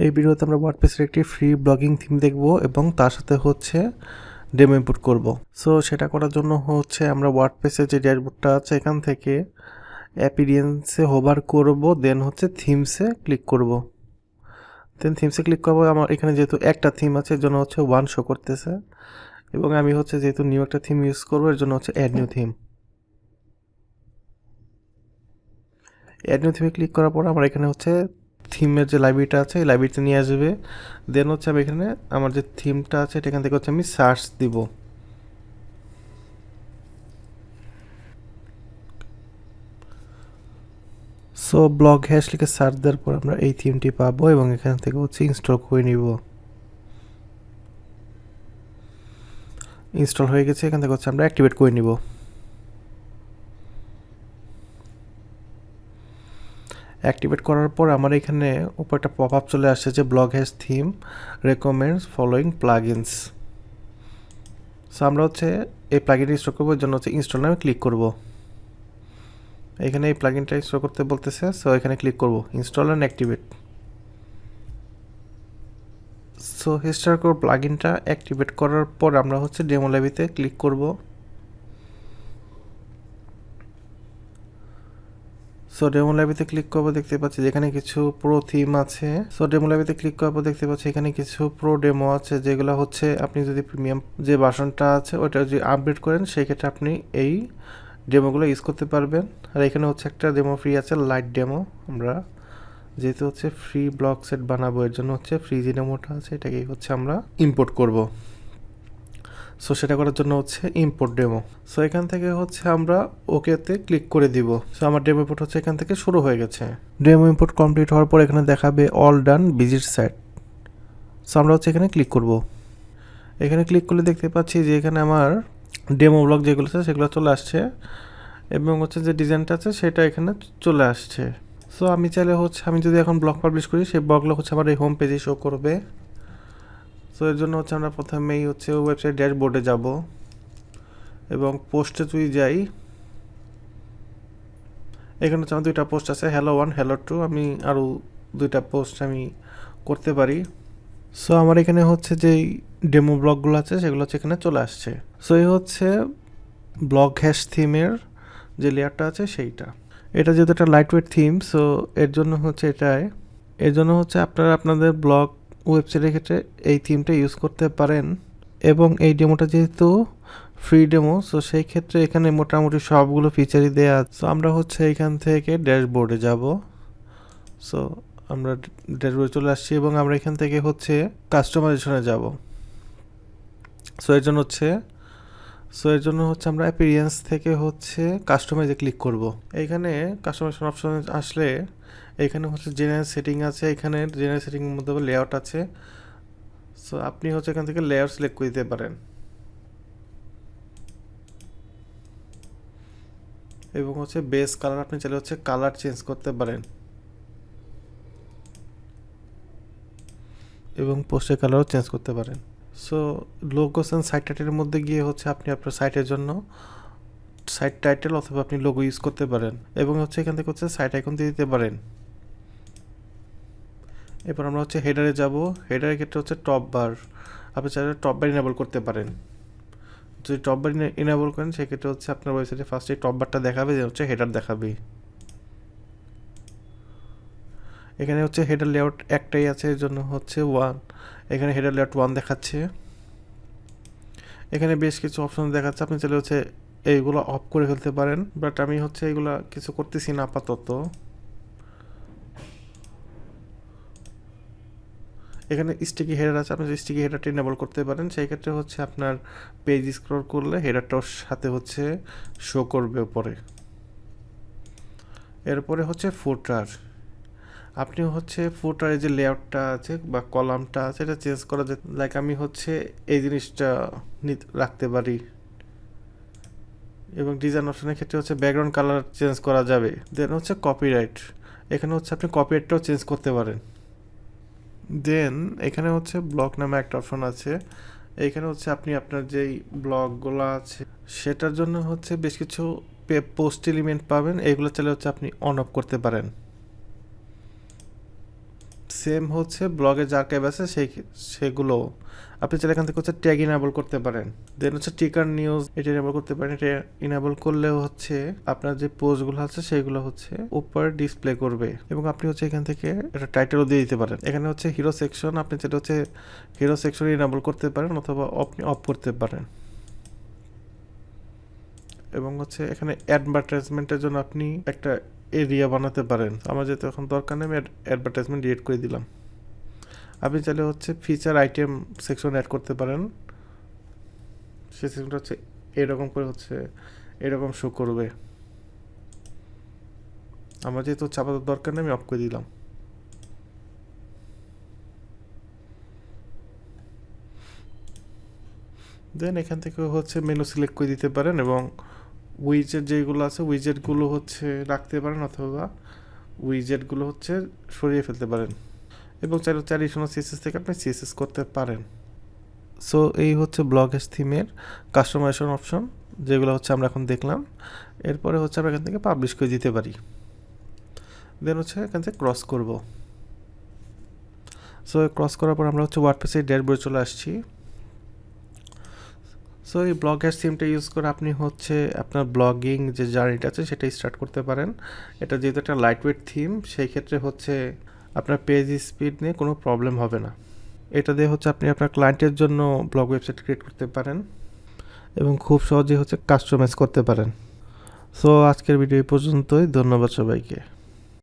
এই ভিডিওতে আমরা ওয়ার্ডপ্রেসের একটি ফ্রি ব্লগিং থিম দেখব এবং তার সাথে হচ্ছে ডেমো ইনপুট করব। সো সেটা করার জন্য হচ্ছে আমরা ওয়ার্ডপ্রেসের যে ড্যাশবোর্ডটা আছে এখান থেকে অ্যাপিরিয়েন্সে হোভার করব, দেন হচ্ছে থিমসে ক্লিক করব। দেন থিমসে ক্লিক করবো। আমার এখানে যেহেতু একটা থিম আছে এর জন্য হচ্ছে 1 শো করতেছে এবং আমি হচ্ছে যেহেতু নিউ একটা থিম ইউজ করবো এর জন্য হচ্ছে add new theme. Add new থিমে ক্লিক করার পর আমার এখানে হচ্ছে থিমের যে লাইব্রেরিটা আছে এই লাইব্রেরিতে নিয়ে আসবে। দেন হচ্ছে আমি এখানে আমার যে থিমটা আছে এটা এখান থেকে হচ্ছে আমি সার্চ দিব। সো ব্লগ হ্যাশ লিখে সার্চ দেওয়ার পর আমরা এই থিমটি পাবো এবং এখান থেকে হচ্ছে ইনস্টল করে নিব। ইনস্টল হয়ে গেছে, এখান থেকে হচ্ছে আমরা অ্যাক্টিভেট করে নিব। অ্যাক্টিভেট করার পর আমার এখানে উপর একটা পপ আপ চলে আসছে যে blog hash theme recommends following plugins. So আমরা হচ্ছে এই প্লাগইনটা ইনস্টল করবো, এর জন্য হচ্ছে ইনস্টল নামে ক্লিক করব। এখানে এই প্লাগইনটা ইনস্টল করতে বলতেছে, সো এখানে ক্লিক করব ইনস্টল অ্যান্ড অ্যাক্টিভেট। সো হিস্টারকোর প্লাগইনটা অ্যাক্টিভেট করার পর আমরা হচ্ছে ডেমো লাইব্রেরিতে ক্লিক করব। সো ডেমো লাইব্রেরিতে ক্লিক করবো, দেখতে পাচ্ছি যেখানে কিছু প্রো থিম আছে। সো ডেমো লাইব্রেরিতে ক্লিক করবো, দেখতে পাচ্ছি এখানে কিছু প্রো ডেমো আছে যেগুলো হচ্ছে আপনি যদি প্রিমিয়াম যে ভার্সনটা আছে ওটা যদি আপডেট করেন সেই ক্ষেত্রে আপনি এই ডেমোগুলো ইউজ করতে পারবেন। আর এখানে হচ্ছে একটা ডেমো ফ্রি আছে, লাইট ডেমো। আমরা যেহেতু হচ্ছে ফ্রি ব্লগ সেট বানাবো এর জন্য হচ্ছে ফ্রি যে ডেমোটা আছে এটাকেই হচ্ছে আমরা ইম্পোর্ট করব। সো সেটা করার জন্য হচ্ছে ইম্পোর্ট ডেমো। সো এখান থেকে হচ্ছে আমরা ওকেতে ক্লিক করে দিব। সো আমার ডেমো ইম্পোর্ট হচ্ছে এখান থেকে শুরু হয়ে গেছে। ডেমো ইম্পোর্ট কমপ্লিট হওয়ার পর এখানে দেখাবে all done visit site. So আমরা হচ্ছে এখানে ক্লিক করব। এখানে ক্লিক করলে দেখতে পাচ্ছি যে এখানে আমার ডেমো ব্লগ যেগুলো আছে সেগুলো চলে আসছে এবং হচ্ছে যে ডিজাইনটা আছে সেটা এখানে চলে আসছে। সো আমি চাইলে হচ্ছে আমি যদি এখন ব্লগ পাবলিশ করি সেই ব্লগগুলো হচ্ছে আমার এই হোম পেজে শো করবে। সো এর জন্য হচ্ছে আমরা প্রথমেই হচ্ছে ওয়েবসাইট ড্যাশবোর্ডে যাব এবং পোস্টে যদি যাই এখানে হচ্ছে আমার দুইটা পোস্ট আছে, হ্যালো 1 হ্যালো 2। আমি আরও দুইটা পোস্ট আমি করতে পারি। সো আমার এখানে হচ্ছে যেই ডেমো ব্লগগুলো আছে সেগুলো হচ্ছে এখানে চলে আসছে। সো এই হচ্ছে ব্লগ হ্যাশ থিমের যে লেয়ারটা আছে সেইটা। এটা যেহেতু একটা লাইট ওয়েট থিম, সো এর জন্য হচ্ছে আপনারা আপনাদের ব্লগ ওয়েবসাইটের ক্ষেত্রে এই থিমটা ইউজ করতে পারেন। এবং এই ডেমোটা যেহেতু ফ্রি ডেমো, সো সেই ক্ষেত্রে এখানে মোটামুটি সবগুলো ফিচারই দেওয়া আছে। সো আমরা হচ্ছে এখান থেকে ড্যাশবোর্ডে যাব। সো আমরা ড্যাশবোর্ডে চলে আসছি এবং আমরা এখান থেকে হচ্ছে কাস্টমাইজেশনে যাব। সো এর জন্য হচ্ছে আমরা অ্যাপিরিয়েন্স থেকে হচ্ছে কাস্টমাইজে ক্লিক করব। এইখানে কাস্টমাইজেশন অপশন আসলে এখানে হচ্ছে জেনারেল সেটিং আছে, এখানে জেনারেল সেটিংয়ের মধ্যে লেআউট আছে। সো আপনি হচ্ছে এখান থেকে লেআউট সিলেক্ট করে দিতে পারেন এবং হচ্ছে বেস কালার আপনি চাইলে হচ্ছে কালার চেঞ্জ করতে পারেন এবং পোস্টের কালারও চেঞ্জ করতে পারেন। সো লোগোস অ্যান্ড সাইট টাইটেলের মধ্যে গিয়ে হচ্ছে আপনি আপনার সাইটের জন্য সাইট টাইটেল অথবা আপনি লোগো ইউজ করতে পারেন এবং হচ্ছে এখান থেকে হচ্ছে সাইট আইকন দিয়ে দিতে পারেন। এরপর আমরা হচ্ছে হেডারে যাব। হেডারের ক্ষেত্রে হচ্ছে টপ বার, আপনি চাইলে টপ বার ইনেবল করতে পারেন। যদি টপ বার ইনেবল করেন সেক্ষেত্রে হচ্ছে আপনার ওয়েবসাইটে ফার্স্টে টপ বারটা দেখাবে, যে হচ্ছে হেডার দেখাবে। এখানে হচ্ছে হেডার লেআউট একটাই আছে, এর জন্য হচ্ছে 1। এখানে হেডার লেআউট 1 দেখাচ্ছে। এখানে বেশ কিছু অপশন দেখাচ্ছে, আপনি চাইলে হচ্ছে এইগুলো অফ করে ফেলতে পারেন, বাট আমি হচ্ছে এইগুলো কিছু করতেছি না আপাতত। এখানে স্টিকি হেডার আছে, আপনি স্টিকি হেডারটা ইনেবল করতে পারেন। সেই ক্ষেত্রে হচ্ছে আপনার পেজ স্ক্রল করলে হেডারটার সাথে হচ্ছে শো করবে উপরে। এরপরে হচ্ছে ফুটার, আপনি হচ্ছে ফুটারে যে লেআউটটা আছে বা কলামটা আছে এটা চেঞ্জ করা যায়। লাইক আমি হচ্ছে এই জিনিসটা রাখতে পারি এবং ডিজাইন অপশনের ক্ষেত্রে হচ্ছে ব্যাকগ্রাউন্ড কালার চেঞ্জ করা যাবে। দেন হচ্ছে কপিরাইট, এখানে হচ্ছে আপনি কপিরাইটটাও চেঞ্জ করতে পারেন। দেন এখানে হচ্ছে ব্লগ নামে একটা অপশন আছে, এইখানে হচ্ছে আপনি আপনার যেই ব্লগগুলো আছে সেটার জন্য হচ্ছে বেশ কিছু পোস্ট এলিমেন্ট পাবেন, এইগুলো চাইলে হচ্ছে আপনি অন অফ করতে পারেন। সেম হচ্ছে ব্লগে যে আর্কাইভ আছে সেগুলো আপনি চাইলে এখান থেকে হচ্ছে ট্যাগ ইনেবল করতে পারেন। দেন হচ্ছে টিকার নিউজ এটা ইনেবল করতে পারেন। এটা ইনেবল করলেও হচ্ছে আপনার যে পোস্টগুলো আছে সেগুলো হচ্ছে উপর ডিসপ্লে করবে এবং আপনি হচ্ছে এখান থেকে একটা টাইটেলও দিয়ে দিতে পারেন। এখানে হচ্ছে হিরো সেকশন, আপনি যেটা হচ্ছে হিরো সেকশন ইনেবল করতে পারেন অথবা আপনি অফ করতে পারেন। এবং হচ্ছে এখানে অ্যাডভার্টাইজমেন্টের জন্য আপনি একটা এরিয়া বানাতে পারেন। আমার যেহেতু এখন দরকার নেই, আমি অ্যাডভার্টাইজমেন্ট ডিলিট করে দিলাম। আপনি চাইলে হচ্ছে ফিচার আইটেম সেকশন অ্যাড করতে পারেন। সেই সেকশনটা হচ্ছে এরকম করে হচ্ছে এরকম শো করবে। আমার যেহেতু চাপানোর দরকার নেই, আমি অফ করে দিলাম। দেন এখান থেকে হচ্ছে মেনু সিলেক্ট করে দিতে পারেন এবং উইজেট যেগুলো আছে উইজেটগুলো হচ্ছে রাখতে পারেন অথবা উইজেটগুলো হচ্ছে সরিয়ে ফেলতে পারেন এবং চাইলে অ্যাডিশনাল সিএসএস থেকে আপনি সিএসএস করতে পারেন। সো এই হচ্ছে ব্লগেশ থিমের কাস্টমাইজেশন অপশন, যেগুলো হচ্ছে আমরা এখন দেখলাম। এরপরে হচ্ছে আমরা এখান থেকে পাবলিশ করে দিতে পারি। দেন হচ্ছে এখান থেকে ক্রস করব। সো ক্রস করার পর আমরা হচ্ছে ওয়ার্ডপ্রেসের ড্যাশবোর্ডে চলে আসছি। সো এই ব্লগের থিমটা ইউজ করে আপনি হচ্ছে আপনার ব্লগিং যে জার্নিটা আছে সেটা স্টার্ট করতে পারেন। এটা যেহেতু একটা লাইটওয়েট থিম, সেই ক্ষেত্রে হচ্ছে আপনার পেজ স্পিড নিয়ে কোনো প্রবলেম হবে না। এটা দিয়ে হচ্ছে আপনি আপনার ক্লায়েন্টের জন্য ব্লগ ওয়েবসাইট ক্রিয়েট করতে পারেন এবং খুব সহজেই হচ্ছে কাস্টমাইজ করতে পারেন। সো আজকের ভিডিও এই পর্যন্তই। ধন্যবাদ সবাইকে।